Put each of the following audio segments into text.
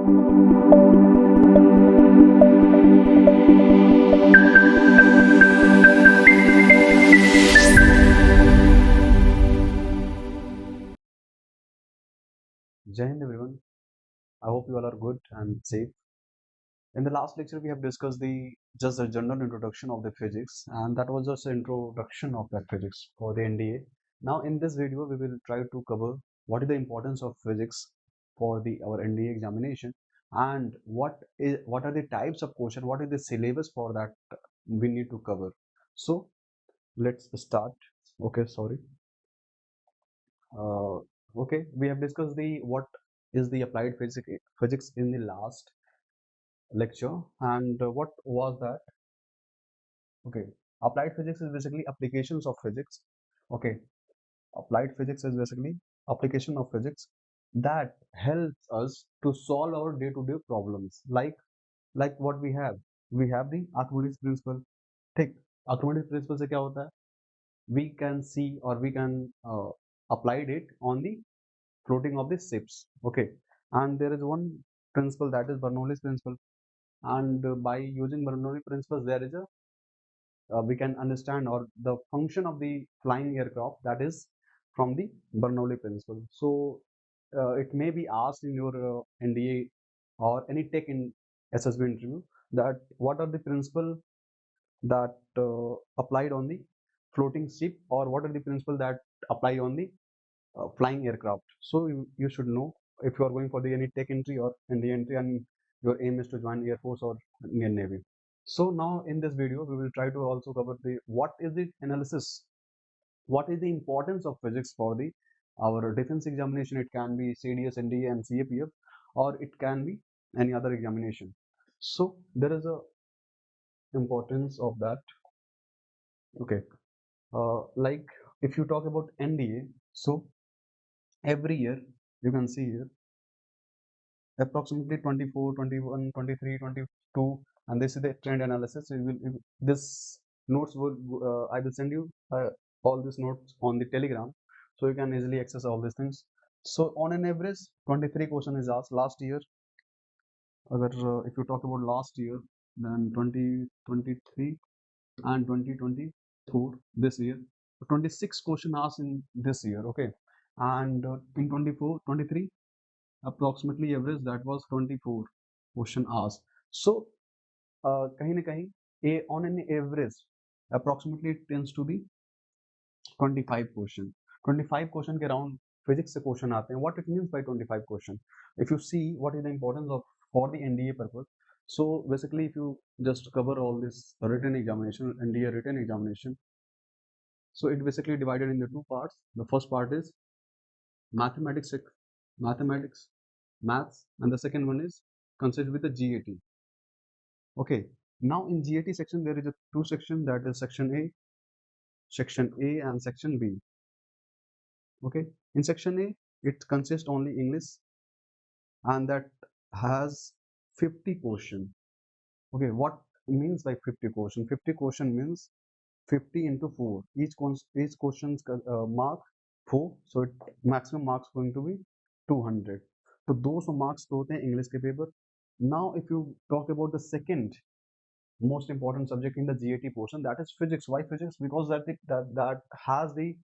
Jai Hind everyone. I hope you all are good and safe. In the last lecture, we have discussed just the general introduction of the physics, and that was just an introduction of that physics for the NDA. Now, in this video, we will try to cover what is the importance of physics for the our NDA examination, and what are the types of question, what is the syllabus for that we need to cover. So let's start. Okay, sorry. Uh, okay, we have discussed the what is the applied physics in the last lecture, and what was that? Okay, applied physics is basically applications of physics. Okay, applied physics is basically application of physics that helps us to solve our day-to-day problems. Like what we have the Archimedes principle. ठीक, Archimedes principle से क्या होता है? We can see or we can applied it on the floating of the ships. Okay, and there is one principle, that is Bernoulli's principle, and by using Bernoulli principles there is a we can understand or the function of the flying aircraft, that is from the Bernoulli principle. So it may be asked in your NDA or any tech in SSB interview, that what are the principle that applied on the floating ship, or what are the principle that apply on the flying aircraft. So you should know if you are going for the any tech entry or NDA entry, and your aim is to join Air Force or Indian Navy. So now in this video, we will try to also cover the what is the analysis, what is the importance of physics for the our defense examination. It can be CDS, NDA, and CAPF, or it can be any other examination. So there is a importance of that. Okay, like if you talk about NDA, so every year you can see here approximately 24, 21, 23, 22, and this is the trend analysis. This notes will I will send you all these notes on the Telegram, so you can easily access all these things. So on an average, 23 question is asked last year. If you talk about last year, then 2023 and 2024 this year, 26 question asked in this year. Okay, and in 24, 23 approximately average that was 24 question asked. So kahin na kahin on an average approximately it tends to be 25 question, 25 question के around physics से question आते हैं. What it means by 25 question, if you see what is the importance of for the NDA purpose. So basically if you just cover all this written examination, NDA written examination, so it basically divided into two parts. The first part is mathematics, mathematics, maths, and the second one is considered with the GAT. Okay, now in GAT section there is a two section, that is section A and section B. Okay, in section A it consists only English, and that has 50 question. Okay, what means by 50 question? 50 question means 50 into 4. Each question's mark 4, so it maximum marks going to be 200. तो 200 marks तो होते हैं English के paper. Now if you talk about the second most important subject in the GAT portion, that is physics. Why physics? Because that has the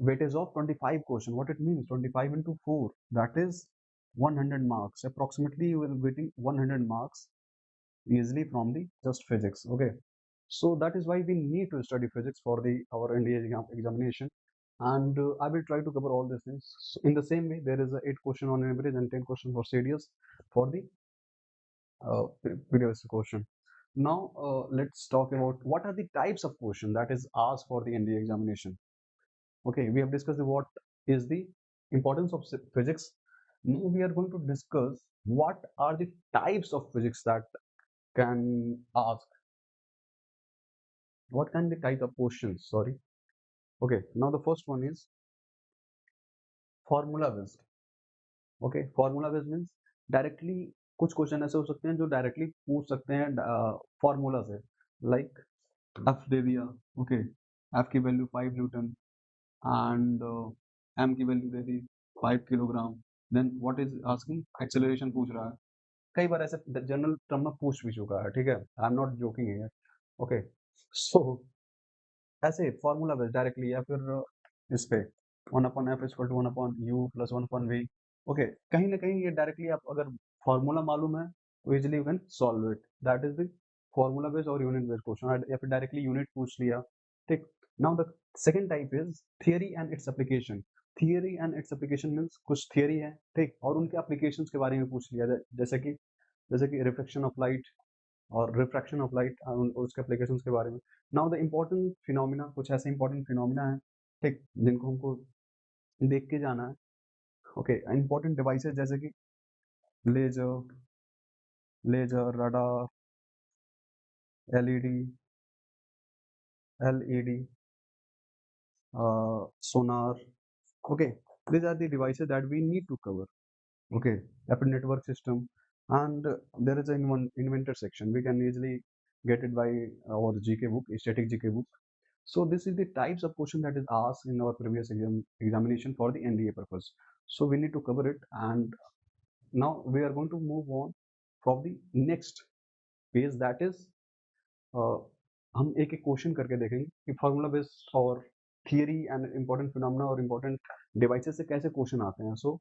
weightage of 25 question. What it means? 25 into 4, that is 100 marks. Approximately you will be getting 100 marks easily from the just physics. Okay, so that is why we need to study physics for the our NDA examination, and I will try to cover all these things. So in the same way, there is a 8 question on average and 10 question for CDS for the previous question. Now let's talk about what are the types of question that is asked for the NDA examination. Okay, we have discussed what is the importance of physics. Now we are going to discuss what are the types of physics that can ask. What can the type of questions? Sorry. Okay, now the first one is formula based. Okay, formula based means directly कुछ question ऐसे हो सकते हैं जो directly पूछ सकते हैं formula से. लाइक एफ दे दिया. ओके, एफ की वैल्यू 5 न्यूटन एंड एम की वैल्यू दे दी 5 kilogram. Then what is asking, acceleration पूछ रहा है. कई बार ऐसे जनरल टर्म में पूछ भी चुका है, ठीक है, I am not joking here, okay. So ऐसे फॉर्मूला बेस डायरेक्टली, या फिर इस पे 1/f equal to 1/u plus 1/v, okay. कहीं ना कहीं ये डायरेक्टली आप अगर फॉर्मूला मालूम है तो easily you can solve it, that is the formula based और यूनिट बेस्ड क्वेश्चन, या फिर डायरेक्टली यूनिट पूछ लिया, ठीक। Now the second type is theory and its application. Theory and its application means कुछ थियरी है, ठीक, और उनके एप्लीकेशंस के बारे में पूछ लिया, जैसे कि रिफ्लेक्शन ऑफ लाइट और रिफ्रैक्शन ऑफ लाइट, उसके एप्लीकेशंस के बारे में। नाउ द इम्पोर्टेंट फिनोमिना, कुछ ऐसे इंपॉर्टेंट फिनोमिना है, ठीक, जिनको हमको देख के जाना है, ओके। इंपॉर्टेंट डिवाइसेस जैसे कि laser, radar, LED, LED, sonar, okay, these are the devices that we need to cover, okay, after network system. And there is an inventor section, we can easily get it by our GK book, static GK book. So this is the types of question that is asked in our previous examination for the NDA purpose, so we need to cover it. And now we are going to move on from the next page, that is हम एक एक question करके देखेंगे कि formula based और theory and important phenomena और important devices से कैसे क्वेश्चन आते हैं। सो